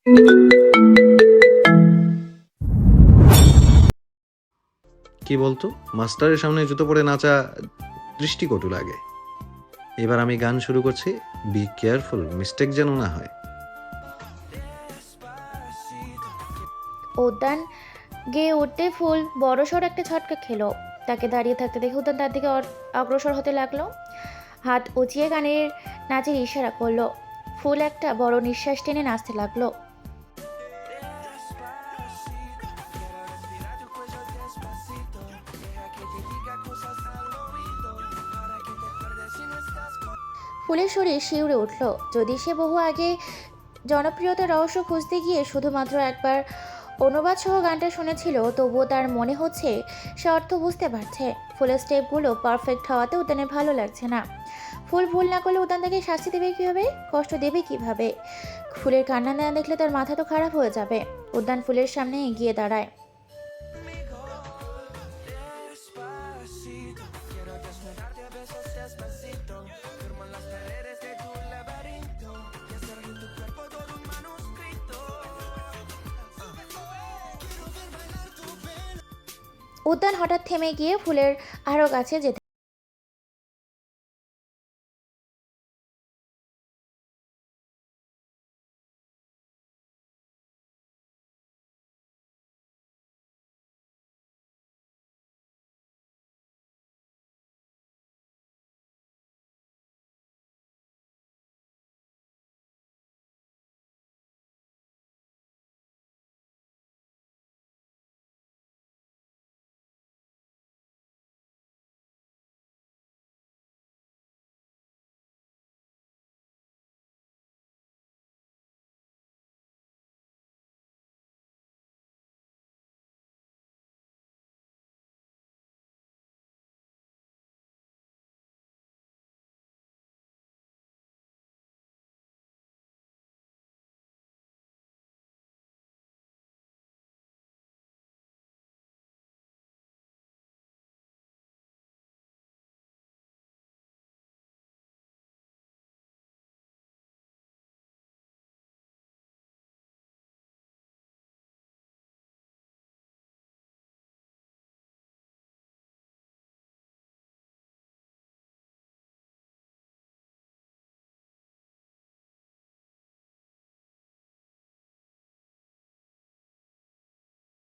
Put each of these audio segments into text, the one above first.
কি বলতো, মাস্টারের সামনে জুতো পরে নাচা দৃষ্টিকটু লাগে। এবার আমি গান শুরু করছি, বি কেয়ারফুল, মিস্টেক যেন না হয়। উদ্যান গেয়ে উঠতে ফুল বড়সড় একটা ঝটকা খেলো। তাকে দাঁড়িয়ে থাকতে দেখে উদ্যান তার দিকে অগ্রসর হতে লাগলো। হাত উঁচিয়ে গানের নাচের ইশারা করলো। ফুল একটা বড় নিঃশ্বাস টেনে নাচতে লাগলো। ফুলের শরীর শিউরে উঠল। যদি সে বহু আগে জনপ্রিয়তার রহস্য খুঁজতে গিয়ে শুধুমাত্র একবার অনুবাদ সহ গানটা শুনেছিল, তবুও তার মনে হচ্ছে সে অর্থ বুঝতে পারছে। ফুলের স্টেপগুলো পারফেক্ট হওয়াতে উদ্যানের ভালো লাগছে না। ফুল ভুল না করলে উদ্যান তাকে শাস্তি দেবে কীভাবে, কষ্ট দেবে কিভাবে? ফুলের কান্না না দেখলে তার মাথা তো খারাপ হয়ে যাবে। উদ্যান ফুলের সামনে এগিয়ে দাঁড়ায়। উদ্যান হঠাৎ থেমে গিয়ে ফুলের আরও কাছে যেতে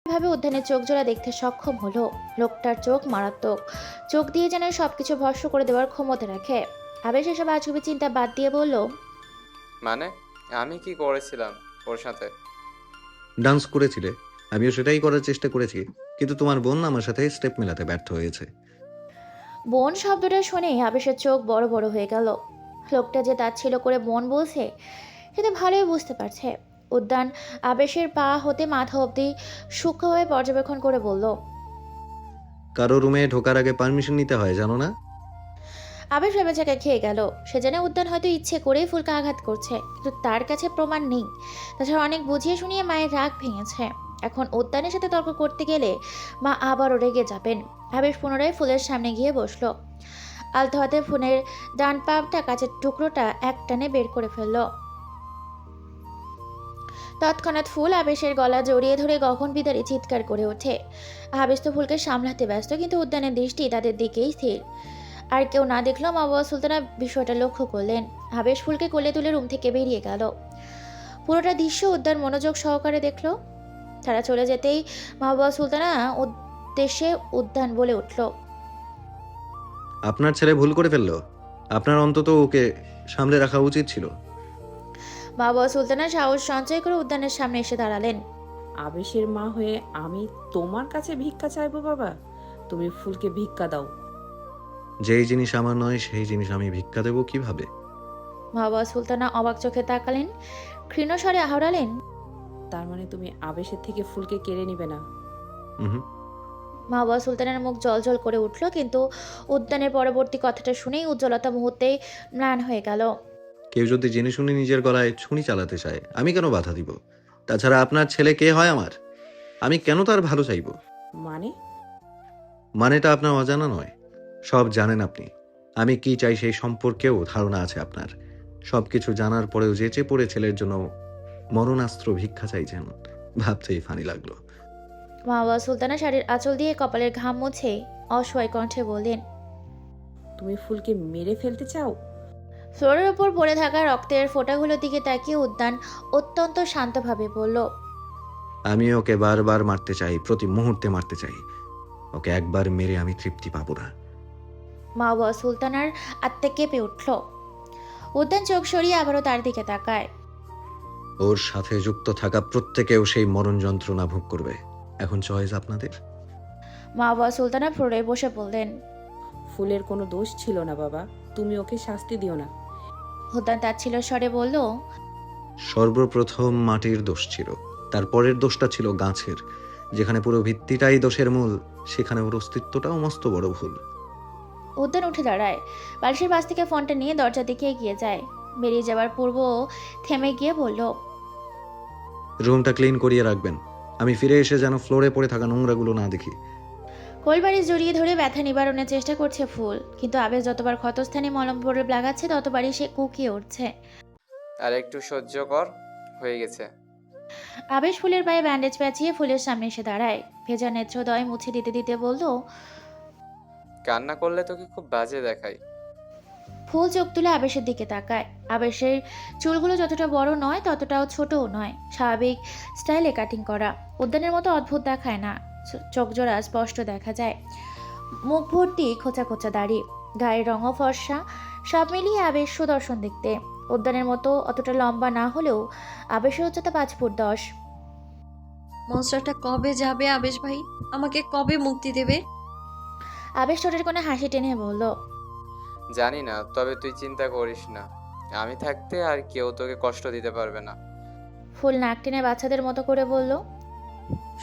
ভাবে উদ্যানের চোখ জোড়া দেখতে সক্ষম হলো। লোকটার চোখ মারাত্মক। চোখ দিয়ে যেন সবকিছু ভস্ম করে দেওয়ার ক্ষমতা রাখে। আবেশ এসব আজগুবি চিন্তা বাদ দিয়ে বলল, মানে আমি কি করেছিলাম ওর সাথে? ডান্স করেছিলে, আমিও সেটাই করার চেষ্টা করেছি, কিন্তু তোমার বোন আমার সাথে স্টেপ মেলাতে ব্যর্থ হয়েছে। বোন শব্দটা শুনেই আবেশের চোখ বড় বড় হয়ে গেল। লোকটা যে তাচ্ছিল্য করে বোন বলছে সেটা ভালোই বুঝতে পারছে। উদ্যান আবেশের পা হতে মাথা অবধি সূক্ষ্মভাবে পর্যবেক্ষণ করে বলল, কারো রুমে ঢোকার আগে পারমিশন নিতে হয়, জানো না? আবেশ ভেবে চাকা খেয়ে গেল। সে জানে উদ্যান হয়তো ইচ্ছে করেই ফুলকে আঘাত করছে, কিন্তু তার কাছে প্রমাণ নেই। তাছাড়া অনেক বুঝিয়ে শুনিয়ে মায়ের রাগ ভেঙেছে। এখন উদ্যানের সাথে তর্ক করতে গেলে মা আবারও রেগে যাবেন। আবেশ পুনরায় ফুলের সামনে গিয়ে বসলো। আলতো হাতে ফোনের ডান পাটা কাচের টুকরোটা একটানে বের করে ফেললো। তৎক্ষণাৎ ফুল আবেশের গলা জড়িয়ে ধরে গগন বিদারী চিৎকার করে ওঠে। আবেশ তো ফুলকে সামলাতে ব্যস্ত, কিন্তু উদ্যানের দৃষ্টি তাদের দিকেই স্থির। আর কেউ না দেখলেও মা বাবা সুলতানা বিষয়টা লক্ষ্য করলেন। আবেশ ফুলকে কোলে তুলে রুম থেকে বেরিয়ে গেল। পুরোটা দৃশ্য উদ্যান মনোযোগ সহকারে দেখলো। তারা চলে যেতেই মা বাবা সুলতানা উদ্দেশ্যে উদ্যান বলে উঠল, আপনার ছেলে ভুল করে ফেললো, আপনার অন্তত ওকে সামলে রাখা উচিত ছিল। মা বাবা সুলতানা সাহস সঞ্চয় করে উদ্যানের সামনে এসে দাঁড়ালেন। আবেশের মা হয়ে আমি তোমার কাছে ভিক্ষা চাইবো বাবা? তুমি ফুলকে ভিক্ষা দাও। যেই জিনিস আমার নয় সেই জিনিস আমি ভিক্ষা দেবো কিভাবে? মা বাবা সুলতানা অবাক চোখে তাকালেন, ক্ষীণ স্বরে আহরালেন, তার মানে তুমি আবেশের থেকে ফুলকে কেড়ে নিবে না? হুম। মা বাবা সুলতানের মুখ জল করে উঠল, কিন্তু উদ্যানের পরবর্তী কথাটা শুনেই উজ্জ্বলতা মুহূর্তেই ম্লান হয়ে গেল। কেউ যদি জেনে শুনে নিজের গলায় ছুরি চালাতে চায়, আমি কেন বাধা দিব? তাছাড়া আপনার ছেলে কে হয় আমার? আমি কেন তার ভালো চাইবো? মানে? মানেটা আপনার অজানা নয়, সব জানেন আপনি। আমি কি চাই সেই সম্পর্কেও ধারণা আছে আপনার। সবকিছু জানার পরেও যেচে পড়ে ছেলের জন্য মরণাস্ত্র ভিক্ষা চাইছেন, ভাবতেই ফানি লাগলো। মাহবুবা সুলতানা শাড়ির আঁচল দিয়ে কপালের ঘাম মুছে অসহায় কণ্ঠে বললেন। তুমি ফুলকে মেরে ফেলতে চাও? ফ্লোরের ওপর পড়ে থাকা রক্তের ফোঁটাগুলোর দিকে তাকিয়ে উদ্যান অত্যন্ত শান্তভাবে বলল। আমি ওকে বারবার মারতে চাই, প্রতি মুহূর্তে মারতে চাই। ওকে একবার মেরে আমি তৃপ্তি পাবো না। মাহবুবা সুলতানার আত্মা কেঁপে উঠল। উদ্যান চোখ সরিয়ে আবারও তার দিকে তাকায়। ওর সাথে যুক্ত থাকা প্রত্যেকেও সেই মরণ যন্ত্রণা ভোগ করবে। এখন চয়েস আপনাদের। মাহবুবা সুলতানা ফ্লোরে বসে বললেন। ফুলের কোনো দোষ ছিল না বাবা, তুমি ওকে শাস্তি দিও না। উদ্যান তাচ্ছিল স্বরে বলল। সর্বপ্রথম মাটির দোষ ছিল, তারপরের দোষটা ছিল গাছের। যেখানে পুরো ভিত্তিটাই দোষের মূল, সেখানে ওর অস্তিত্বটাও মস্ত বড় ভুল। উদ্যান উঠে দাঁড়ায়, বালিশের পাশ থেকে ফোনটা নিয়ে দরজার দিকে এগিয়ে যায়। বেরিয়ে যাবার পূর্ব থেমে গিয়ে বলল। রুমটা ক্লিন করিয়ে রাখবেন। আমি ফিরে এসে যেন ফ্লোরে পড়ে থাকা নোংরাগুলো না দেখি। কোলবাড়ি জড়িয়ে ধরে ব্যথা নিবারণের চেষ্টা করছে ফুল, কিন্তু আবেশ যতবার ক্ষতস্থানে মলম পরে লাগাচ্ছে ততবারই সে কুকিয়ে উঠছে। আর একটু সহ্য কর, হয়ে গেছে। আবেশ ফুলের পায়ে ব্যান্ডেজ পেঁচিয়ে ফুলের সামনে এসে দাঁড়ায়। ভেজা নেত্রদয় মুছে দিতে দিতে বলল। কান্না করলে তোকে খুব বাজে দেখায়। ফুল চোখ তুলে আবেশের দিকে তাকায়। আবেশের চুলগুলো যতটা বড় নয় ততটাও ছোটও নয়, স্বাভাবিক স্টাইলে কাটিং করা। উদ্যানের মতো অদ্ভুত দেখায় না, চোখ জোড়া স্পষ্ট দেখা যায়। মুখ ভর্তি খোঁচা খোঁচা দাড়ি, গায়ের রঙও ফর্সা। সব মিলিয়ে আবেশ সুদর্শন দেখতে। উদ্যানের মতো অতটা লম্বা না হলেও আবেশের উচ্চতা 5 ফুট 10। মনস্টারটা কবে যাবে আবেশ ভাই? আমাকে কবে মুক্তি দেবে? আবেশ ঠোঁটের কোণে হাসি টেনে বলল। জানি না, তবে তুই চিন্তা করিস না, আমি থাকতে আর কেউ তোকে কষ্ট দিতে পারবে না। ফুল নাক টেনে বাচ্চাদের মতো করে বলল।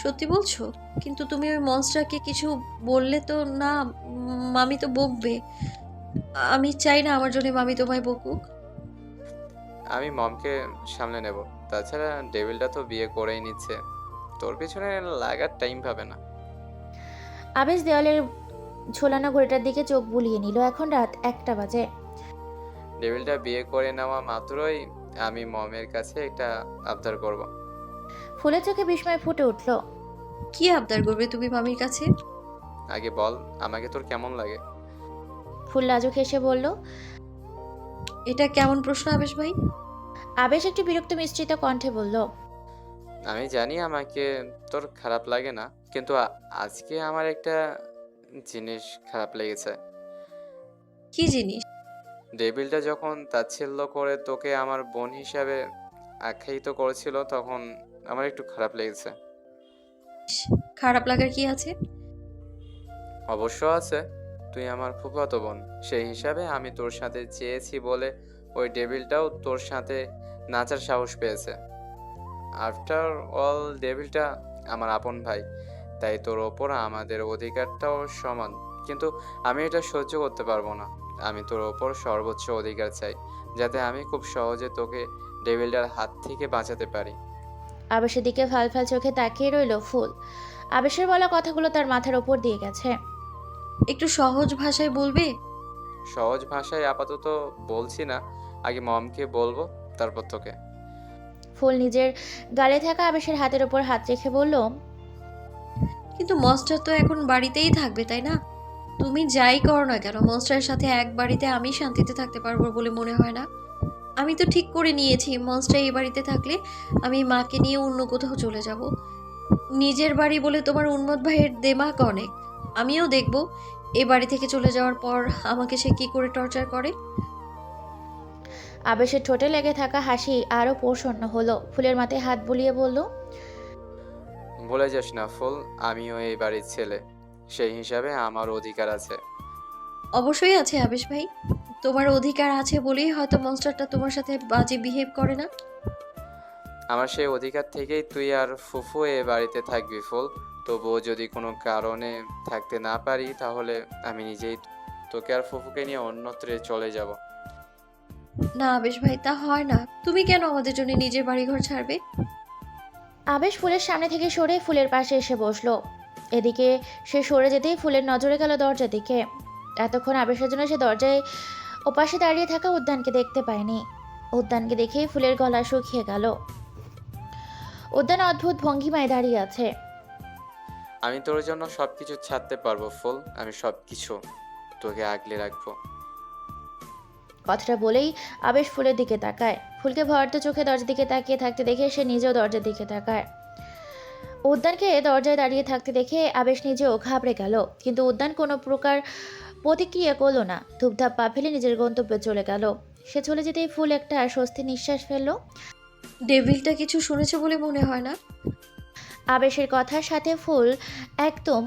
সত্যি বলছো? কিন্তু তুমি ওই মনস্টারকে কিছু বললে তো না, মামি তো বকবে। আমি চাই না আমার জন্য মামি তোমায় বকুক। আমি মমকে সামলে নেব। তাছাড়া ডেভিলটা তো বিয়ে করেই নিচ্ছে, তোর পিছনে লাগার টাইম পাবে না। আবেশ দেওয়ালের ঝোলানো ঘড়িটার দিকে চোখ বুলিয়ে নিল। এখন রাত 1টা বাজে। ডেভিলটা বিয়ে করে নেওয়া মাত্রই আমি মমের কাছে একটা আবদার করব। ফুলের চোখে বিস্ময় ফুটে উঠল। কি আবদার করবে তুমি মামির কাছে? আগে বল, আমাকে তোর কেমন লাগে? ফুল লাজুক হেসে বলল। এটা কেমন প্রশ্ন আবেশ ভাই? আবেশ একটু বিরক্ত মিশ্রিত কণ্ঠে বলল। আমি জানি আমাকে তোর খারাপ লাগে না, কিন্তু আজকে আমার একটা জিনিস খারাপ লেগেছে। কি জিনিস? ডেভিলটা যখন তাচ্ছিল্য করে তোকে আমার বোন হিসাবে আখ্যায়িত করেছিল, তখন আমার একটু খারাপ লেগেছে। খারাপ লাগার কি আছে? অবশ্য আছে, তুই আমার ফুফাতো বোন, সেই হিসাবে আমি তোর সাথে চেয়েছি বলে ওই ডেভিলটাও তোর সাথে নাচার সাহস পেয়েছে। আফটার অল ডেভিলটা আমার আপন ভাই, তাই তোর ওপর আমাদের অধিকারটাও সমান। কিন্তু আমি এটা সহ্য করতে পারবো না। আমি তোর ওপর সর্বোচ্চ অধিকার চাই, যাতে আমি খুব সহজে তোকে ডেভিলটার হাত থেকে বাঁচাতে পারি। আবেশের দিকে ফাল ফাল চোখে তাকিয়ে রইল ফুল। আবেশের বলা কথাগুলো তার মাথার ওপর দিয়ে গেছে। একটু সহজ ভাষায় বলবে? সহজ ভাষায় আপাতত বলছি না, আগে মমকে বলবো, তারপর তোকে। ফুল নিজের গালে থাকা আবেশের হাতের ওপর হাত রেখে বলল। কিন্তু মনস্টার তো এখন বাড়িতেই থাকবে, তাই না? তুমি যাই করো না কেন, মনস্টারের সাথে এক বাড়িতে আমি শান্তিতে থাকতে পারবো বলে মনে হয় না। আমি তো ঠিক করে নিয়েছি, মনস্টার এই বাড়িতে থাকলে আমি মাকে নিয়ে অন্য কোথাও চলে যাব। নিজের বাড়ি বলে তোমার উন্মত ভাইয়ের দেমাক অনেক। আমিও দেখব এ বাড়ি থেকে চলে যাওয়ার পর আমাকে সে কি করে টর্চার করে। আবেশের ঠোঁটে লেগে থাকা হাসি আরো প্রসন্ন হলো। ফুলের মাথায় হাত বুলিয়ে বলল। ভুলে যাস না ফুল, আমিও এই বাড়ির ছেলে, সেই হিসাবে আমার অধিকার আছে। অবশ্যই আছে আবেশ ভাই, তোমার অধিকার আছে বলেই হয়তো মনস্টারটা তোমার সাথে বাজে বিহেভ করে না। আমার সেই অধিকার থেকেই তুই আর ফুফু এ বাড়িতে থাকবি ফুল। তবুও যদি কোনো কারণে থাকতে না পারি, তাহলে আমি নিজেই তোকে আর ফুফুকে নিয়ে অন্যত্রে চলে যাব। না আবেশ ভাই, তা হয় না। তুমি কেন আমাদের জন্য নিজের বাড়িঘর ছাড়বে? আবেশ ফুলের সামনে থেকে সরে ফুলের পাশে এসে বসলো। এদিকে সে সরে যেতেই ফুলের নজরে গেল দরজার দিকে। এতক্ষণ আবেশের জন্য সে দরজায় ওপাশে দাঁড়িয়ে থাকা উদ্যানকে দেখতে পায়নি। উদ্যানকে দেখেই ফুলের গলা শুকিয়ে গেল। উদ্যান অদ্ভুত ভঙ্গিমায় দাঁড়িয়ে আছে। আমি তোর জন্য সবকিছু ছাড়তে পারবো ফুল, আমি সবকিছু তোকে আগলে রাখবো। কথাটা বলেই আবেশ ফুলের দিকে তাকায়। ফুলকে ভয়ার্ত চোখে দরজার দিকে তাকিয়ে থাকতে দেখে সে নিজেও দরজার দিকে তাকায়। উদ্যানকে দরজায় দাঁড়িয়ে থাকতে দেখে আবেশ নিজেও ঘাবড়ে গেল, কিন্তু উদ্যান কোনো প্রকার প্রতিক্রিয়া করলো না। ধূপধাপ পা ফেলে নিজের গন্তব্যে চলে গেল। সে চলে যেতেই ফুল একটা স্বস্তির নিঃশ্বাস ফেলল। ডেভিলটা কিছু শুনেছে বলে মনে হয় না। আবেশের কথার সাথে ফুল একদম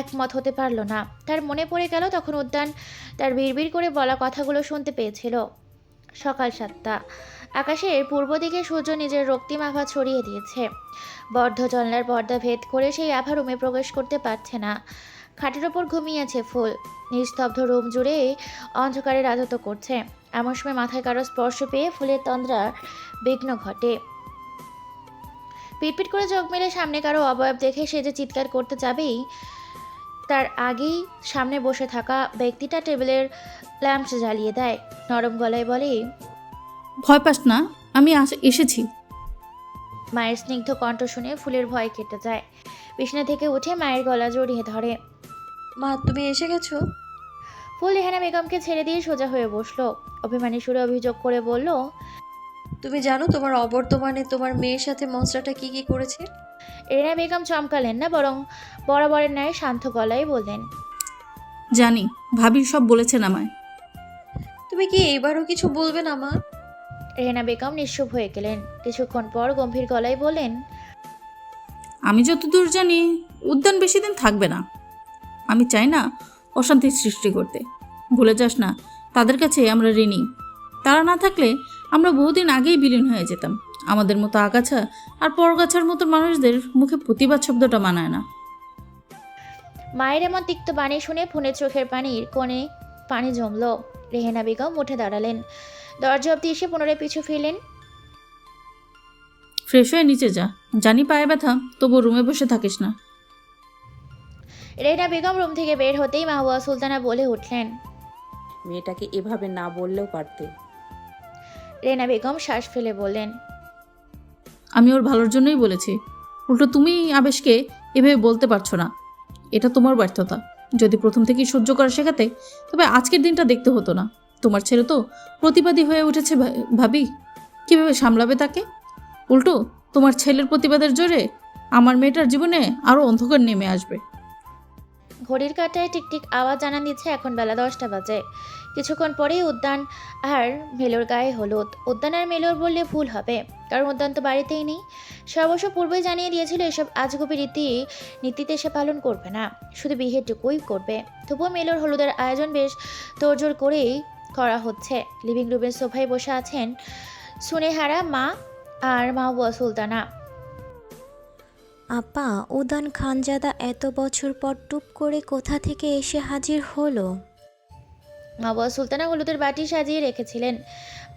একমত হতে পারল না। তার মনে পড়ে গেল তখন উদ্যান তার বিড়বিড় করে বলা কথাগুলো শুনতে পেয়েছিল। সকাল 7টা, আকাশের পূর্ব দিকে সূর্য নিজের রক্তিম আভা ছড়িয়ে দিয়েছে। বদ্ধ জানলার পর্দা ভেদ করে সেই আভা রুমে প্রবেশ করতে পারছে না। খাটের ওপর ঘুমিয়েছে ফুল। নিস্তব্ধ রুম জুড়ে অন্ধকারে রাজত্ব করছে। এমন সময় মাথায় কারো স্পর্শ পেয়ে ফুলের তন্দ্রার বিঘ্ন ঘটে। পিটপিট করে চোখ মেলে সামনে কারো অবয়ব দেখে সে যে চিৎকার করতে যাবেই, তার আগেই সামনে বসে থাকা ব্যক্তিটা টেবিলের ল্যাম্প জ্বালিয়ে দেয়। নরম গলায় বলে, ভয় পাস না, আমি এসেছি। মায়ের স্নিগ্ধ কণ্ঠ শুনে ফুলের ভয় কেটে যায়। বিছানা থেকে উঠে মায়ের গলা জড়িয়ে ধরে। মা, তুমি এসে গেছো? ফুল রেহানা বেগমকে ছেড়ে দিয়ে সোজা হয়ে বসলো। অভিমানী সুরে অভিযোগ করে বলল, তুমি জানো তোমার অবর্তমানে তোমার মেয়ের সাথে মনস্টারটা কি কি করেছে? রেহানা বেগম চমকালেন না, বরং বরাবরের ন্যায় শান্ত গলায় বললেন, জানি, ভাবি সব বলেছেন আমায়। তুমি কি এবারও কিছু বলবে না মা? রেহানা বেগম নিশ্চুপ হয়ে গেলেন। কিছুক্ষণ পর গম্ভীর গলায় বললেন, আমি যতদূর জানি উদ্যান বেশি দিন থাকবে না। আমি চাই না অশান্তির সৃষ্টি করতে। ভুলে যাস না, তাদের কাছে আমরা ঋণী। তারা না থাকলে আমরা বহুদিন আগেই বিলীন হয়ে যেতাম। আমাদের মতো আগাছা আর পরগাছার মতো মানুষদের মুখে প্রতিবাদ শব্দটা মানায় না। মায়ের এমন তিক্ত বাণী শুনে ফোনের চোখের পানির কোণে পানি জমল। রেহানা বেগম উঠে দাঁড়ালেন। দরজা অব্দি এসে পুনরায় পিছু ফিরলেন। ফ্রেশ হয়ে নিচে যা, জানি পায়ে ব্যথা, তবু রুমে বসে থাকিস না। রেহানা বেগম রুম থেকে বের হতেই মাহবুবা সুলতানা বলে উঠলেন। মেয়েটাকে এভাবে না বললেও পারতে। রেহানা বেগম শ্বাস ফেলে বললেন, আমি ওর ভালোর জন্যই বলেছি। উল্টো তুমি আবেশকে এভাবে বলতে পারছো না, এটা তোমার ব্যর্থতা। যদি প্রথম থেকেই সহ্য করা শেখাতে, তবে আজকের দিনটা দেখতে হতো না। তোমার ছেলে তো প্রতিবাদী হয়ে উঠেছে ভাবি, কিভাবে সামলাবে তাকে? উল্টো তোমার ছেলের প্রতিবাদের জোরে আমার মেয়েটার জীবনে আরও অন্ধকার নেমে আসবে। ঘড়ির কাঁটায় টিকটিক আওয়াজ জানান দিচ্ছে এখন বেলা 10টা বাজে। কিছুক্ষণ পরেই উদ্যান আর মেলোর গায়ে হলুদ। উদ্যান আর মেলোর বললে ভুল হবে, কারণ উদ্যান তো বাড়িতেই নেই। সে অবশ্য পূর্বেই জানিয়ে দিয়েছিল এসব আজগুবি নীতিতে সে পালন করবে না, শুধু বিয়েটুকুই করবে। তবুও মেলোর হলুদের আয়োজন বেশ তোড়জোড় করেই করা হচ্ছে। লিভিং রুমের সোফায় বসে আছেন সুনেহারা মা আর মাহবুবা সুলতানা। আপা, উদান খানজাদা এত বছর পর টুপ করে কোথা থেকে এসে হাজির হলো? মাহবুবা সুলতানা হলুদের বাটি সাজিয়ে রেখেছিলেন।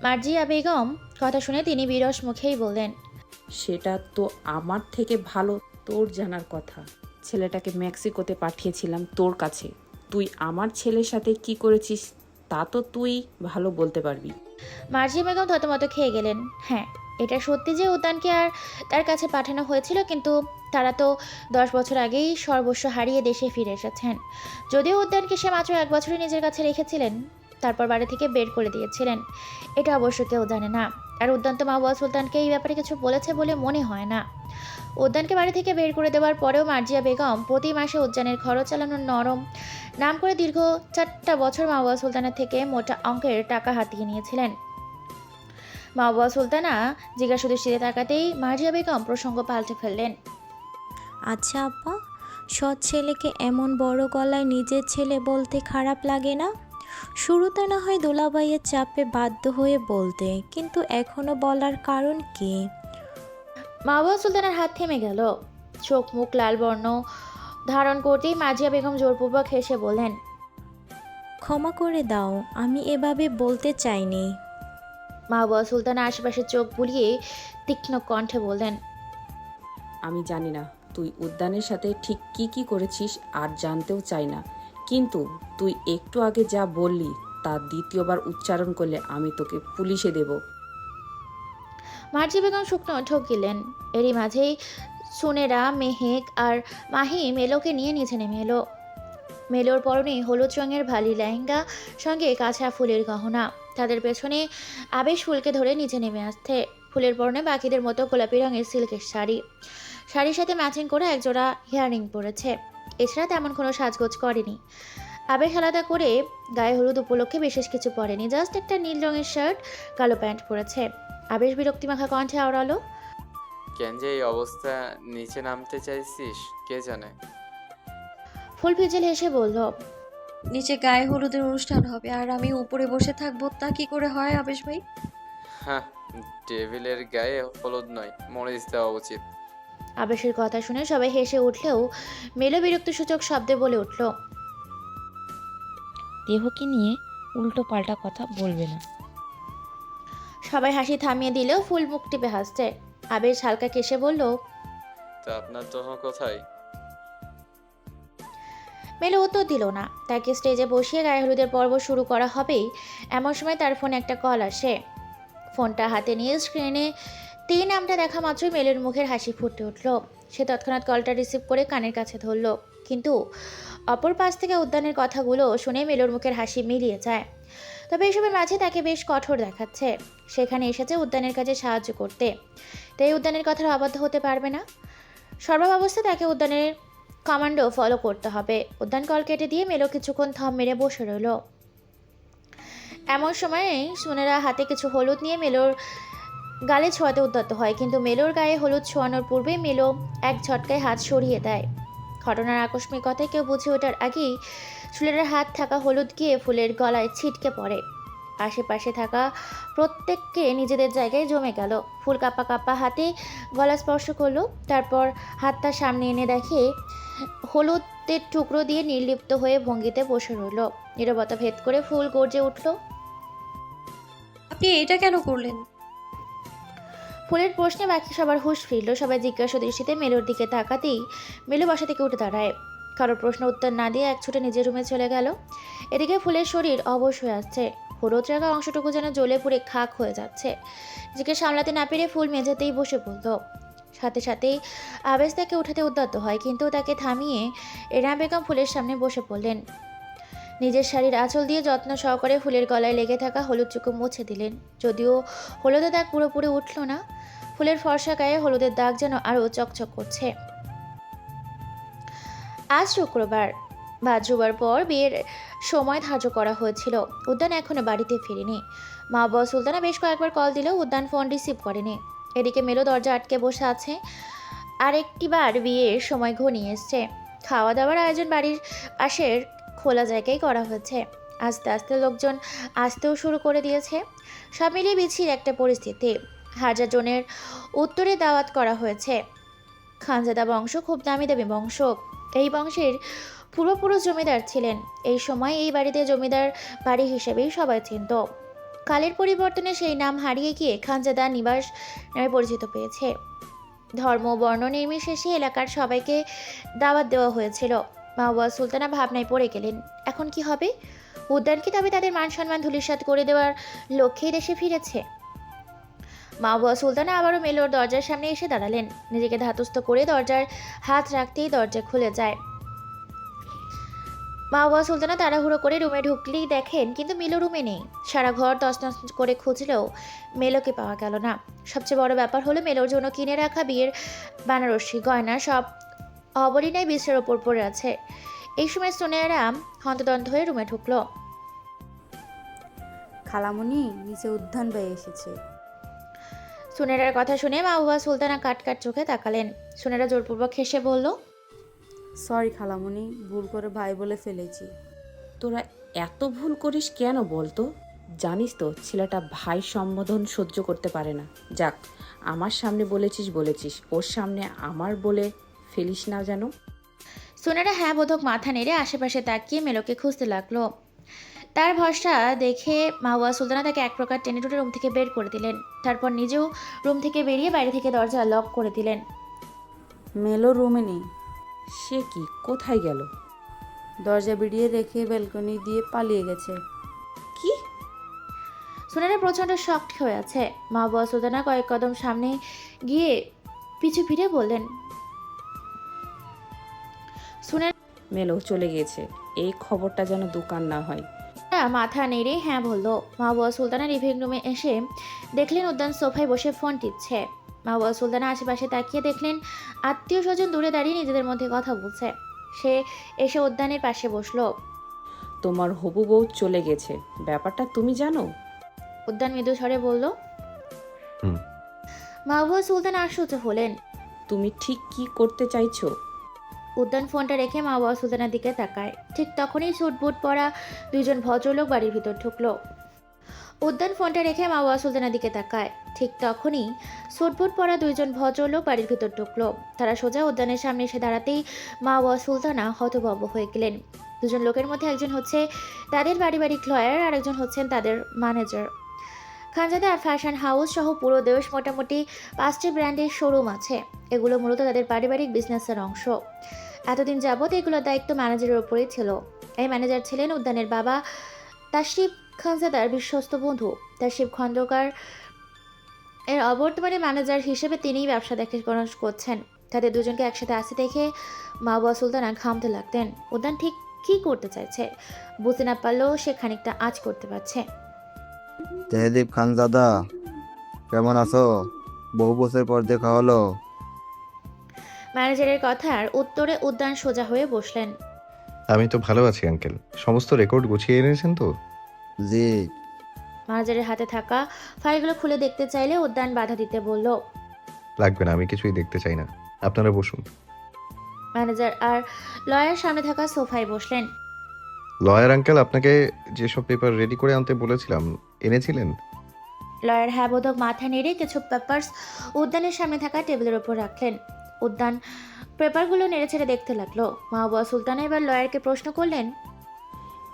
মার্জিয়া বেগম কথা শুনে তিনি বিরস মুখেই বললেন, সেটা তো আমার থেকে ভালো তোর জানার কথা। ছেলেটাকে মেক্সিকোতে পাঠিয়েছিলাম তোর কাছে। তুই আমার ছেলের সাথে কি করেছিস তা তো তুই ভালো বলতে পারবি। মার্জিয়া বেগম থতমত খেয়ে গেলেন। হ্যাঁ, এটা সত্যি যে উদ্যানকে আর তার কাছে পাঠানো হয়েছিল, কিন্তু তারা তো 10 বছর আগেই সর্বস্ব হারিয়ে দেশে ফিরে এসেছেন। যদিও উদ্যানকে সে মাত্র 1 বছরই নিজের কাছে রেখেছিলেন, তারপর বাড়ি থেকে বের করে দিয়েছিলেন। এটা অবশ্য কেউ জানে না। আর উদ্যান তো মাহবুবা সুলতানকে এই ব্যাপারে কিছু বলেছে বলে মনে হয় না। উদ্যানকে বাড়ি থেকে বের করে দেওয়ার পরেও মার্জিয়া বেগম প্রতি মাসে উদ্যানের খরচ চালানোর নরম নাম করে দীর্ঘ 4টা বছর মাহবুবা সুলতানের থেকে মোটা অঙ্কের টাকা হাতিয়ে নিয়েছিলেন। মাহবুবা সুলতানা জিজ্ঞাসা দৃষ্টিতে তাকাতেই মার্জিয়া বেগম প্রসঙ্গ পাল্টে ফেললেন। আচ্ছা আপা, সৎ ছেলেকে এমন বড় গলায় নিজের ছেলে বলতে খারাপ লাগে না? শুরুতে না হয় দুলাভাইয়ের চাপে বাধ্য হয়ে বলতে, কিন্তু এখনো বলার কারণ কি? মাহবুবা সুলতানার হাত থেমে গেল। চোখ মুখ লাল বর্ণ ধারণ করতেই মার্জিয়া বেগম জোরপূর্বক হেসে বললেন, ক্ষমা করে দাও, আমি এভাবে বলতে চাইনি। মাহবুবা সুলতানা আশেপাশে চোখ বুলিয়ে তীক্ষ্ণ কণ্ঠে বললেন, আমি জানি না তুই উদ্যানের সাথে ঠিক কি কি করেছিস, আর জানতেও চাই না। কিন্তু তুই একটু আগে যা বললি তা দ্বিতীয়বার উচ্চারণ করলে আমি তোকে পুলিশে দেব। মার্জি বেগম শুকনো ঢোক গিলেন। এরই মাঝেই সুনেরা, মেহেক আর মাহি মেলোকে নিয়ে নিচে নেমে এলো। মেলোর পরনে হলুদ রঙের ভারী লেহেঙ্গা, সঙ্গে কাঁচা ফুলের গহনা। তাদের পেছনে আবেশ ফুলকে ধরে নিচে নেমে আসছে। ফুলের পরনে বাকিদের মতো গোলাপি রঙের সিল্কের শাড়ি, শাড়ির সাথে ম্যাচিং করে একজোড়া ইয়াররিং পরেছে। এছাড়া তেমন কোনো সাজগোজ করেনি। আবেশ আলাদা করে গায়ে হলুদ উপলক্ষে বিশেষ কিছু পরেনি, জাস্ট একটা নীল রঙের শার্ট, কালো প্যান্ট পরেছে। আবেশ বিরক্তিমাখা কণ্ঠে আওড়ালো, কেন যে এই অবস্থা, নিচে নামতে চাইছিস কে জানে। ফুল ফিজিল হেসে বলল, নিচে গায়ে হলুদের অনুষ্ঠান হবে আর আমি উপরে বসে থাকবো, তা কি করে হয় আবেশ ভাই? হ্যাঁ, টেবিলের গায়ে হলুদ নয়, মরিচ দেওয়া উচিত। আবেশের কথা শুনে সবাই হেসে উঠলেও মেলো বিরক্তিসূচক শব্দে বলে উঠল, দেহকে নিয়ে উল্টো পাল্টা কথা বলবে না। সবাই হাসি থামিয়ে দিলেও ফুল মুখ টিপে হাসছে। আবেশ হালকা কেসে বলল, তা আপনার দেহ কোথায়? মেলো উত্তর দিল না। তাকে স্টেজে বসিয়ে গায়ে হলুদের পর্ব শুরু করা হবেই এমন সময় তার ফোনে একটা কল আসে। ফোনটা হাতে নিয়ে স্ক্রিনে 3 নামটা দেখা মাত্রই মেলোর মুখের হাসি ফুটে উঠল। সে তৎক্ষণাৎ কলটা রিসিভ করে কানের কাছে ধরল, কিন্তু অপর পাশ থেকে উদ্যানের কথাগুলো শুনে মেলোর মুখের হাসি মিলিয়ে যায়। তবে এসবের মাঝে তাকে বেশ কঠোর দেখাচ্ছে। সেখানে এসেছে উদ্যানের কাজে সাহায্য করতে, তাই উদ্যানের কথার অবাধ্য হতে পারবে না। সর্বাবস্থায় তাকে উদ্যানের কমান্ডো ফলো করতে হবে। উদ্যান কল কেটে দিয়ে মেলো কিছুক্ষণ থম মেরে বসে রইল। এমন সময় সুনেরা হাতে কিছু হলুদ নিয়ে মেলোর গালে ছোঁয়াতে উদ্যত হয়, কিন্তু মেলোর গায়ে হলুদ ছোঁয়ানোর পূর্বে মেলো এক ঝটকায় হাত সরিয়ে দেয়। ঘটনার আকস্মিকতায় কেউ বুঝে ওঠার আগেই চুলের হাত থাকা হলুদ গিয়ে ফুলের গলায় ছিটকে পড়ে। আশেপাশে থাকা প্রত্যেককে নিজেদের জায়গায় জমে গেল। ফুল কাপা কাপা হাতে গলা স্পর্শ করলো, তারপর হাতটা সামনে এনে দেখে হলুদের টুকরো দিয়ে নির্লিপ্ত হয়ে ভঙ্গিতে বসে রইল। নীরবতা ভেদ করে ফুল গর্জে উঠল, আপনি এটা কেন করলেন? ফুলের প্রশ্নে বাকি সবার হুঁশ ফিরল। সবাই জিজ্ঞাসা দৃষ্টিতে মেলোর দিকে তাকাতেই মেলো বাসা থেকে উঠে দাঁড়ায়। কারোর প্রশ্ন উত্তর না দিয়ে এক ছুটে নিজের রুমে চলে গেল। এদিকে ফুলের শরীর অবশ হয়ে আসছে, হলুদ রাগা অংশটুকু যেন জ্বলে পুড়ে খাক হয়ে যাচ্ছে। নিজেকে সামলাতে না পেরে ফুল মেঝেতেই বসে পড়ল। সাথে সাথেই আবেশ তাকে উঠাতে উদ্যত হয়, কিন্তু তাকে থামিয়ে এনা বেগম ফুলের সামনে বসে পড়লেন। নিজের শাড়ির আঁচল দিয়ে যত্ন সহকারে ফুলের গলায় লেগে থাকা হলুদটুকু মুছে দিলেন। যদিও হলুদের দাগ পুরোপুরি উঠল না, ফুলের ফর্সা গায়ে হলুদের দাগ যেন আরও চকচক করছে। আজ শুক্রবার, বাদ পর বিয়ের সময় ধার্য করা হয়েছিল। উদ্যান এখনো বাড়িতে ফিরেনি। মা বাবা সুলতানা বেশ কয়েকবার কল দিলেও উদ্যান ফোন রিসিভ করেনি। এদিকে মেলো দরজা আটকে বসে আছে। আরেকটিবার বিয়ের সময় ঘনিয়ে এসছে। খাওয়া দাওয়ার আয়োজন বাড়ির পাশের খোলা জায়গায় করা হয়েছে। আস্তে আস্তে লোকজন আসতেও শুরু করে দিয়েছে। সব মিলিয়ে বিছির একটা পরিস্থিতি। হাজার জনের উত্তরে দাওয়াত করা হয়েছে। খানজাদা বংশ খুব দামি দামি বংশ। এই বংশের পূর্বপুরুষ জমিদার ছিলেন। এই সময় এই বাড়িতে জমিদার বাড়ি হিসেবেই সবাই চিনত। কালের পরিবর্তনে সেই নাম হারিয়ে গিয়ে খানজাদা নিবাস নামে পরিচিত পেয়েছে। ধর্ম বর্ণ নির্বিশেষে এলাকার সবাইকে দাওয়াত দেওয়া হয়েছিল। মাওয়া সুলতানা ভাবনায় পড়ে গেলেন, এখন কি হবে? উদ্যান কি তবে তাদের মান সম্মান ধূলিসাৎ করে দেওয়ার লক্ষ্যেই দেশে ফিরেছে? মাওয়া সুলতানা আবারও মেলোর দরজার সামনে এসে দাঁড়ালেন। নিজেকে ধাতস্থ করে দরজার হাত রাখতেই দরজা খুলে যায়। মাওয়া সুলতানা তাড়াহুড়ো করে রুমে ঢুকলেই দেখেন কিন্তু মেলো রুমে নেই। সারা ঘর তছনছ করে খুঁজলেও মেলোকে পাওয়া গেল না। সবচেয়ে বড় ব্যাপার হলো মেলোর জন্য কিনে রাখা বিয়ের বেনারসি গয়না সব অবলীনায় বিছানার ওপর পড়ে আছে। এই সময় সোনিয়ারা হন্তদন্ত হয়ে রুমে ঢুকলো। খালামণি, নিচে উদ্যান ভাই এসেছে। সোনিয়ার কথা শুনে মাওয়া সুলতানা কাট কাট চোখে তাকালেন। সোনিয়ারা জোরপূর্বক হেসে বলল, সরি খালামণি, ভুল করে ভাই বলে ফেলেছি। তোরা এত ভুল করিস কেন বলতো? জানিস তো ছেলেটা ভাই সম্বোধন সহ্য করতে পারে না। যাক, আমার সামনে বলেছিস, ওর সামনে আমার বলে ফেলিস না যেন। সোনিয়ারা হ্যাঁ বোধক মাথা নেড়ে আশেপাশে তাকিয়ে মেলোকে খুঁজতে লাগলো। তার ভরসা দেখে মাওয়া সুলতানা তাকে এক প্রকার টেনে টুটে রুম থেকে বের করে দিলেন। তারপর নিজেও রুম থেকে বেরিয়ে বাইরে থেকে দরজা লক করে দিলেন। মেলো রুমে নেই। সে কি, কোথায় গেল? দরজা বিড়িয়ে রেখে ব্যালকনি দিয়ে পালিয়ে গেছে। কি? সুনেরা প্রচণ্ড শকড হয়ে আছে। মাহবুবা সুলতানা কয়েক কদম সামনে গিয়ে পিছু ফিরে বললেন, সুনেরা মেলো চলে গেছে, এই খবরটা যেন দোকান না হয়। মাথা নেড়ে হ্যাঁ বলল। মাহবুবা সুলতানা লিভিং রুমে এসে দেখলেন উদ্যান সোফায় বসে ফোন টিপছে। মাহবুবা সুলতানা আশেপাশে তাকিয়ে দেখলেন আত্মীয় স্বজন দূরে দাঁড়িয়ে নিজেদের মধ্যে কথা বলছে। সে এসে উদ্যানের পাশে বসলো। তোমার হবু বউ চলে গেছে, ব্যাপারটা তুমি জানো? উদ্যান মৃদু স্বরে বলল। হুম। মাহবুবা সুলতানা আশ্চর্য হলেন। তুমি ঠিক কি করতে চাইছো? উদ্যান ফোনটা রেখে মাহবুবা সুলতানার দিকে তাকায়। ঠিক তখনই স্যুট বুট পরা দুইজন ভদ্রলোক বাড়ির ভিতর ঢুকলো। উদ্যান ফোনটা রেখে মাহবুবা সুলতানার দিকে তাকায়। ঠিক তখনই স্যুট বুট পরা দুইজন ভদ্রলোক বাড়ির ভিতর ঢুকলো। তারা সোজা উদ্যানের সামনে এসে দাঁড়াতেই মাহবুবা সুলতানা হতভম্ব হয়ে গেলেন। দুজন লোকের মধ্যে একজন হচ্ছে তাদের পারিবারিক লয়ার আর একজন হচ্ছেন তাদের ম্যানেজার। খানজাদা ফ্যাশন হাউস সহ পুরো দেশ মোটামুটি 5টি ব্র্যান্ডের শোরুম আছে। এগুলো মূলত তাদের পারিবারিক বিজনেসের অংশ। এতদিন যাবৎ এগুলোর দায়িত্ব ম্যানেজারের উপরেই ছিল। এই ম্যানেজার ছিলেন উদ্যানের বাবা তাশরিফ খানজাদার বিশ্বস্ত বন্ধু। তাশরিফ খন্দকার এর অবর্তমানে ম্যানেজার হিসেবে তিনিই ব্যবসা দেখাশোনা করছেন। তাদের দুজনকে একসাথে আসতে দেখে মাহবুবা সুলতানা ঘামতে লাগতেন। উদ্যান ঠিক কী করতে চাইছে বুঝতে না পারলেও সে খানিকটা আঁচ করতে পারছে। তেহদীপ খানজাদা, কেমন আছো? বহু বছর পর দেখা হলো। ম্যানেজারের কথার উত্তরে উদ্যান সোজা হয়ে বসলেন। আমি তো ভালো আছি আঙ্কেল। সমস্ত রেকর্ড গুছিয়ে এনেছেন তো? জি। ম্যানেজারের হাতে থাকা ফাইলগুলো খুলে দেখতে চাইলে উদ্যান বাধা দিতে বলল। লাগবে না, আমি কিছুই দেখতে চাই না, আপনারা বসুন। ম্যানেজার আর লয়ার সামনে থাকা সোফায় বসলেন। লয়ার আঙ্কেল, আপনাকে যেসব পেপার রেডি করে আনতে বলেছিলাম এনেছিলেন? লয়ার হ্যাঁ বোধক মাথা নেড়ে কিছু পেপারস উদ্যানের সামনে থাকা টেবিলের উপর রাখলেন। উদ্যান পেপারগুলো নেড়ে ছেড়ে দেখতে লাগলো। মাহবুবা সুলতানা এবার লয়ারকে প্রশ্ন করলেন।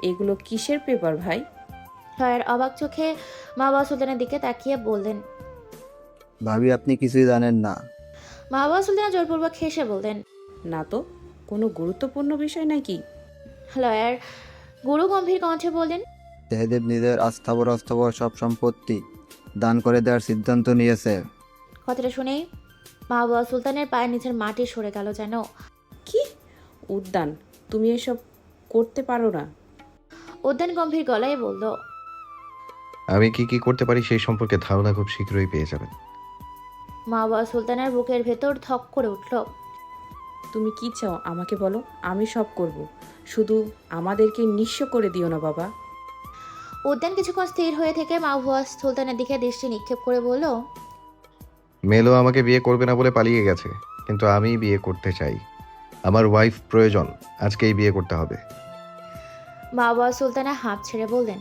এগুলো কিসের পেপার ভাই? লয়ার অবাক চোখে মাহবুবা সুলতানের দিকে তাকিয়ে বললেন। ভাবি, আপনি কিছুই জানেন না। মাহবুবা সুলতানা জোরপূর্বক হেসে বললেন, না তো, কোনো গুরুত্বপূর্ণ বিষয় নাকি? লয়ার গুরু গম্ভীর কণ্ঠে বললেন। তেহদীপ নিজের আস্থাবর সব সম্পত্তি দান করে দেওয়ার সিদ্ধান্ত নিয়েছে। কথাটা শুনেই মাহবুবা সুলতানের পায়ের নিচের মাটি সরে গেল যেন। কি? উদ্যান, তুমি এসব করতে পারো না। উদ্যান গম্ভীর গলায় বলল। আমি কি কি করতে পারি সেই সম্পর্কে ধারণা খুব শীঘ্রই পেয়ে যাবেন। মাহবুবা সুলতানার বুকের ভেতর ধক করে উঠল। তুমি কি চাও আমাকে বলো, আমি সব করব। শুধু আমাদেরকে নিঃস্ব করে দিও না বাবা। উদ্যান কিছুক্ষণ স্থির হয়ে থেকে মাহবুবা সুলতানের দিকে দৃষ্টি নিক্ষেপ করে বলল। মেলো আমাকে বিয়ে করবে না বলে পালিয়ে গেছে, কিন্তু আমি বিয়ে করতে চাই। আমার ওয়াইফ প্রয়োজন, আজকেই বিয়ে করতে হবে। মাহবুবা সুলতানা হাঁপ ছেড়ে বললেন।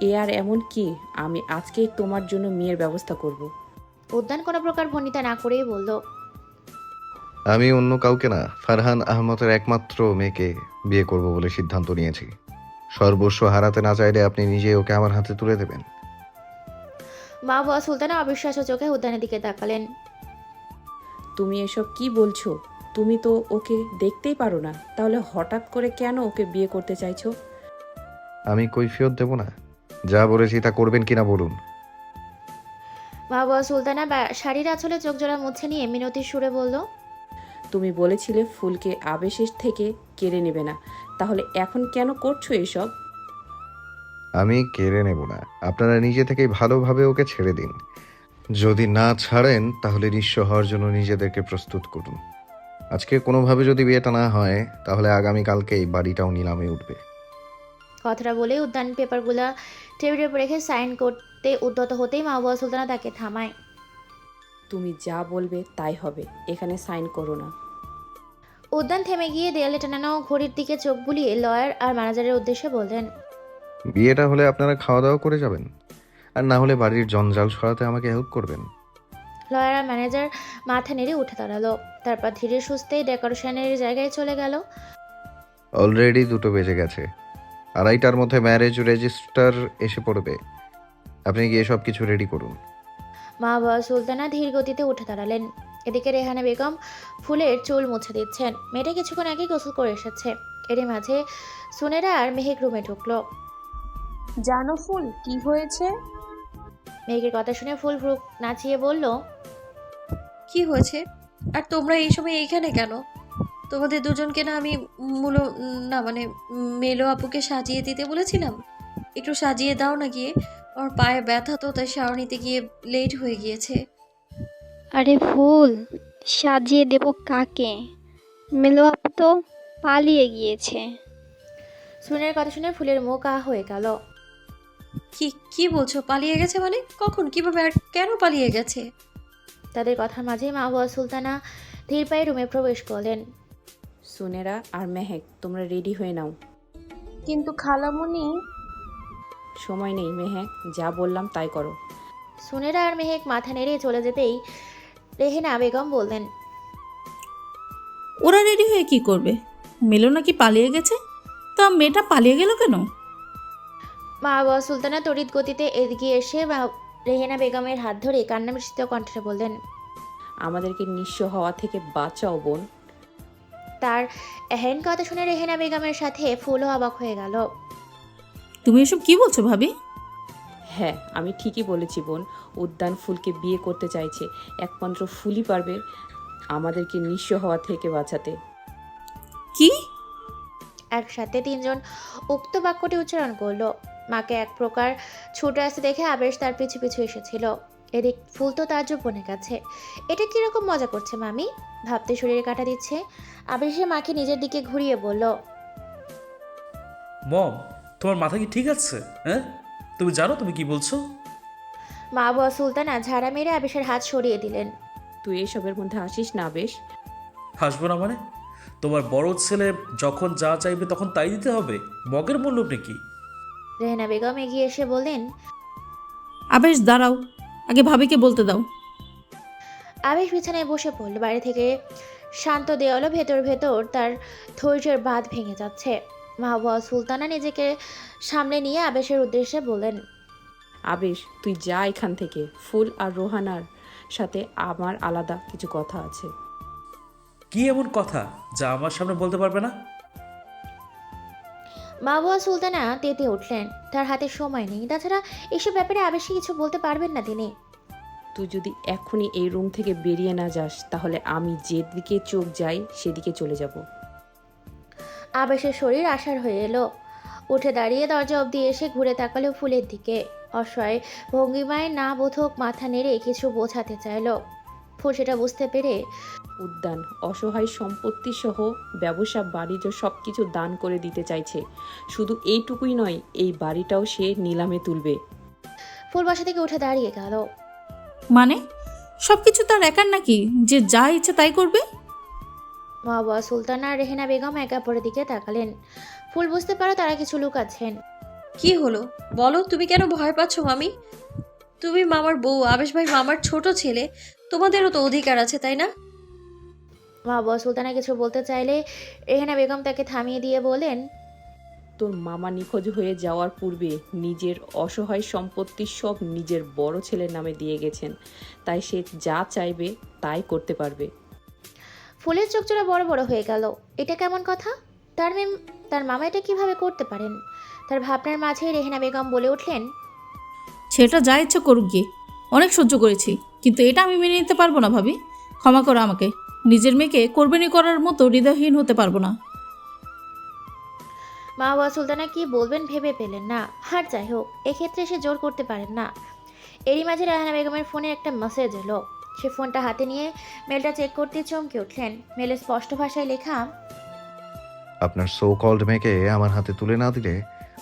এ আর এমন কি, আমি আজকেই তোমার জন্য মেয়ের ব্যবস্থা করব। উদ্যান কোনো প্রকার ভনিতা না করেই বলল। আমি অন্য কাউকে না, ফারহান আহমদের একমাত্র মেয়েকে বিয়ে করব বলে সিদ্ধান্ত নিয়েছি। সর্বস্ব হারাতে না চাইলে আপনি নিজে ওকে আমার হাতে তুলে দেবেন। মাহবুবা সুলতানা অবিশ্বাস্য চোখে উদ্যানের দিকে তাকালেন। তুমি এসব কি বলছো? তুমি তো ওকে দেখতেই পারো না, তাহলে হঠাৎ করে কেন ওকে বিয়ে করতে চাইছো? আমি কৈফিয়ত দেব না, যা বলেছি তা করবেন কিনা বলুন। মাহবুবা সুলতানা শাড়ির আঁচলে চোখ জোড়া মুছে নিয়ে মিনতির সুরে বলল। তুমি বলেছিলে ফুলকে আবেশের থেকে কেড়ে নেবে না, তাহলে এখন কেন করছো এসব? আমি কেড়ে নেব না, আপনারা নিজে থেকেই ভালোভাবে ওকে ছেড়ে দিন। যদি না ছাড়েন তাহলে নিঃস্ব হওয়ার জন্য নিজেদেরকে প্রস্তুত করুন। আজকে কোনোভাবে যদি বিয়েটা না হয় তাহলে আগামীকালকেই বাড়িটাও নিলামে উঠবে। কথাটা বলে উদ্যান পেপারগুলা টেবিলের উপর রেখে সাইন করতে উদ্যত হতেই মাহবুবা সুলতানা তাকে থামায়। তুমি যা বলবে তাই হবে, এখানে সাইন করো না। উদ্যান থেমে গিয়ে দেয়ালে টানানো ঘড়ির দিকে চোখ বুলিয়ে লয়ার আর ম্যানেজারের উদ্দেশ্যে বললেন। বিয়েটা হলে আপনারা খাওয়া দাওয়া করে যাবেন, আর না হলে বাড়ির জঞ্জাল সরাতে আমাকে হেল্প করবেন। লয়ার আর ম্যানেজার মাথা নেড়ে উঠে দাঁড়ালো। তারপর ধীরে সুস্থে ডেকোরেশনের জায়গায় চলে গেল। অলরেডি 2টো বেজে গেছে, 2:30টার মধ্যে ম্যারেজ রেজিস্টার এসে পড়বে। আপনি গিয়ে সব কিছু রেডি করুন। মাহবুবা সুলতানা ধীর গতিতে উঠে দাঁড়ালেন। এদিকে রেহানা বেগম ফুলের চুল মুছে দিচ্ছেন। মেয়েটা কিছুক্ষণ আগে গোসল করে এসেছে। এরই মাঝে সুনেরা আর মেহেক রুমে ঢুকলো। জানো ফুল কি হয়েছে? মেঘের কথা শুনে ফুল ভ্রু নাচিয়ে বলল, কি হয়েছে? আর তোমরা এই সময় এইখানে কেন? তোমাদের দুজনকে না আমি মূল না মানে মেলো আপুকে সাজিয়ে দিতে বলেছিলাম। একটু সাজিয়ে দাও না গিয়ে। ওর পায়ে ব্যথা তো, তাই শাওয়ার নিতে গিয়ে লেট হয়ে গিয়েছে। আরে ফুল, সাজিয়ে দেব কাকে? মেলো আপু তো পালিয়ে গিয়েছে। সুনের কথা শুনে ফুলের মুখ হয়ে গেল। কি কি বলছো? পালিয়ে গেছে মানে? কখন, কিভাবে, আর কেন পালিয়ে গেছে? তাদের কথার মাঝেই মাহবুবা সুলতানা ধীর পায়ে রুমে প্রবেশ করলেন। সুনেরা আর মেহেক, তোমরা রেডি হয়ে নাও। কিন্তু খালামণি, সময় নেই মেহেক, যা বললাম তাই করো। সুনেরা আর মেহেক মাথা নেড়ে চলে যেতেই রেহেনা বেগম বললেন, ওরা রেডি হয়ে কি করবে? মেলো নাকি পালিয়ে গেছে? তা মেয়েটা পালিয়ে গেল কেন? মাহবুবা সুলতানা তড়িৎ গতিতে এগিয়ে এসে রেহেনা বেগমের হাত ধরে কান্না মিশ্রিত কণ্ঠে বললেন, আমাদেরকে নিঃস্ব হওয়া থেকে বাঁচাও বোন। তার এহেন কথা শুনে রেহেনা বেগমের সাথে ফুলও অবাক হয়ে গেল। তুমি এসব কি বলছো ভাবি? হ্যাঁ, আমি ঠিকই বলেছি বোন। উদ্যান ফুলকে বিয়ে করতে চাইছে। একমাত্র ফুলই পারবে আমাদেরকে নিঃস্ব হওয়া থেকে বাঁচাতে। কি? একসাথে তিনজন উক্ত বাক্যটি উচ্চারণ করলো। মাকে এক প্রকার ছুটে আসতে দেখে আবেশ তার পিছু পিছু এসেছিল। এদিক ফুল তো তাজ্জব বনে গেছে। এটা কিরকম মজা করছে মামি, ভাবতে শরীরে কাটা দিচ্ছে। আবেশে মাকে নিজের দিকে ঘুরিয়ে বলল, মম, তোমার মাথা কি ঠিক আছে? হ্যাঁ, তুমি জানো তুমি কি বলছো? মাহবুবা সুলতানা ঝাড়া মেরে আবেশের হাত সরিয়ে দিলেন। তুই এসবের মধ্যে আসিস না বেশ। হাসবো না মানে? তোমার বড় ছেলে যখন যা চাইবে তখন তাই দিতে হবে? মগের মূল্য নাকি? রেহেনা বেগম এগিয়ে এসে বললেন, আবেশ দাঁড়াও, আগে ভাবিকে বলতে দাও। আবেশ বিছানায় বসে পড়ল। বাইরে থেকে শান্ত দেওয়ালো, ভেতর ভেতর তার ধৈর্যের বাঁধ ভেঙে যাচ্ছে। মাহবুবা সুলতানা নিজেকে সামনে নিয়ে আবেশের উদ্দেশ্যে বললেন, আবেশ, তুই যা এখান থেকে। ফুল আর রোহানার সাথে আমার আলাদা কিছু কথা আছে। কি এমন কথা যা আমার সামনে বলতে পারবে না? মাহবুবা সুলতানা তেতে উঠলেন। তার হাতে সময় নেই, তাছাড়া এসব ব্যাপারে আবেশে কিছু বলতে পারবেন না তিনি। তুই যদি এখনই এই রুম থেকে বেরিয়ে না যাস, তাহলে আমি যেদিকে চোখ যাই সেদিকে চলে যাব। আবেশের শরীর আশার হয়ে এলো। উঠে দাঁড়িয়ে দরজা অবধি এসে ঘুরে তাকালো ফুলের দিকে। অসহায় ভঙ্গিমায় না বোধক মাথা নেড়ে কিছু বোঝাতে চাইল। ফুল সেটা বুঝতে পেরে উদ্যান অসহায় সম্পত্তি সহ ব্যবসা বাণিজ্য সব কিছু দান করে দিতে চাইছে। শুধু এইটুকুই নয়, এই বাড়িটাও সে নিলামে তুলবে। ফুল বাসা থেকে উঠে দাঁড়িয়ে গেল। মানে সব কিছু তার একার নাকি, যে যা ইচ্ছে তাই করবে? মাহবুবা সুলতানা আর রেহেনা বেগম একে অপরের দিকে তাকালেন। ফুল বুঝতে পারো তারা কিছু লুকাচ্ছেন। কি হলো বলো, তুমি কেন ভয় পাচ্ছ মামি? তুমি মামার বউ, আবেশ ভাই মামার ছোট ছেলে, তোমাদেরও তো অধিকার আছে তাই না? মাহবুবা সুলতানা কিছু বলতে চাইলে রেহেনা বেগম তাকে থামিয়ে দিয়ে বলেন, তোর মামা নিখোঁজ হয়ে যাওয়ার পূর্বে নিজের অসহায় সম্পত্তি সব নিজের বড় ছেলের নামে দিয়ে গেছেন, তাই সে যা চাইবে তাই করতে পারবে। ফুলের চোখ জোড়া বড় বড় হয়ে গেল। এটা কেমন কথা? তার মামা এটা কিভাবে করতে পারেন? তার ভাবনার মাঝেই রেহেনা বেগম বলে উঠলেন, ছেলেটা যা ইচ্ছে করুক গিয়ে, অনেক সহ্য করেছি, কিন্তু এটা আমি মেনে নিতে পারবো না ভাবি। ক্ষমা করো আমাকে, নিজের মেয়েকে কোরবানি করার মতো হৃদয়হীন হতে পারবো না। মাহবুবা সুলতানা কি বলবেন ভেবে পেলেন না। আর যাই হোক, এক্ষেত্রে সে জোর করতে পারেন না। এরই মাঝে রেহানা বেগমের ফোনে একটা মেসেজ এলো। সে ফোনটা হাতে নিয়ে মেলটা চেক করতে চমকে উঠলেন। মেলে স্পষ্ট ভাষায় লেখা, আপনার সো কল্ড মেয়েকে আমার হাতে তুলে না দিলে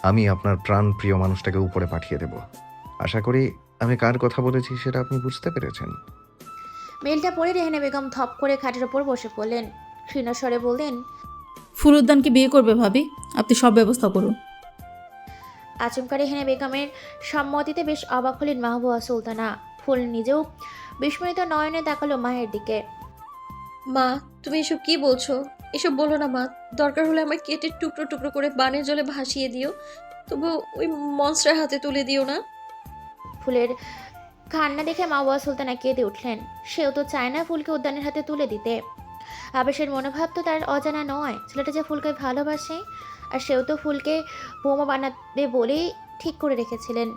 আমি আপনার প্রাণ প্রিয় মানুষটাকে উপরে পাঠিয়ে দেব। আশা করি আমি কার কথা বলেছি সেটা আপনি বুঝতে পেরেছেন। মেলটা পড়ে রেহানা বেগম ধপ করে খাটের ওপর বসে পড়লেন। ক্ষীণ স্বরে বললেন, ফুল উদ্যানকে বিয়ে করবে ভাবি, আপনি সব ব্যবস্থা করুন। আচমকা রেহানা বেগমের সম্মতিতে বেশ অবাক হলেন মাহবুবা সুলতানা। ফুল নিজেও বিস্ময়িত নয়নে তাকালো মায়ের দিকে। মা, তুমি এসব কি বলছো? এসব বলো না মা। দরকার হলে আমায় কেটে টুকরো টুকরো করে বানের জলে ভাসিয়ে দিও, তবু ওই মনস্টার হাতে তুলে দিও না। ফুলের কান্না দেখে মাহবুবা সুলতানা কেঁদে উঠলেন। সেও তো চায় না ফুলকে উদ্যানের হাতে তুলে দিতে। আবেশের মনোভাব তো তার অজানা নয়। ছেলেটা যে ফুলকে ভালোবাসে, আর সেও তো ফুলকে বোমা বানাবে বলেই ঠিক করে রেখেছিলেন।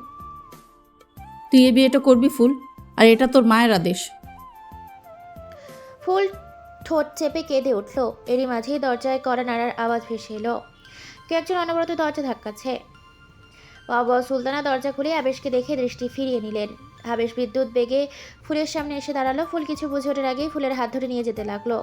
তুই এই বিয়েটা করবি ফুল, আর এটা তোর মায়ের আদেশ। ফুল ঠোঁট চেপে কেঁদে উঠল। এরই মাঝেই দরজায় কড়া নাড়ার আওয়াজ ভেসে এলো। কে একজন অনবরত দরজা ধাক্কাচ্ছে। বাবা সুলতানা দরজা খুলে আবেশকে দেখে দৃষ্টি ফিরিয়ে নিলেন। আবেশ বিদ্যুৎ বেগে ফুলের সামনে এসে দাঁড়ালো। ফুল কিছু বুঝে ওঠার আগেই ফুলের হাত ধরে নিয়ে যেতে লাগলো।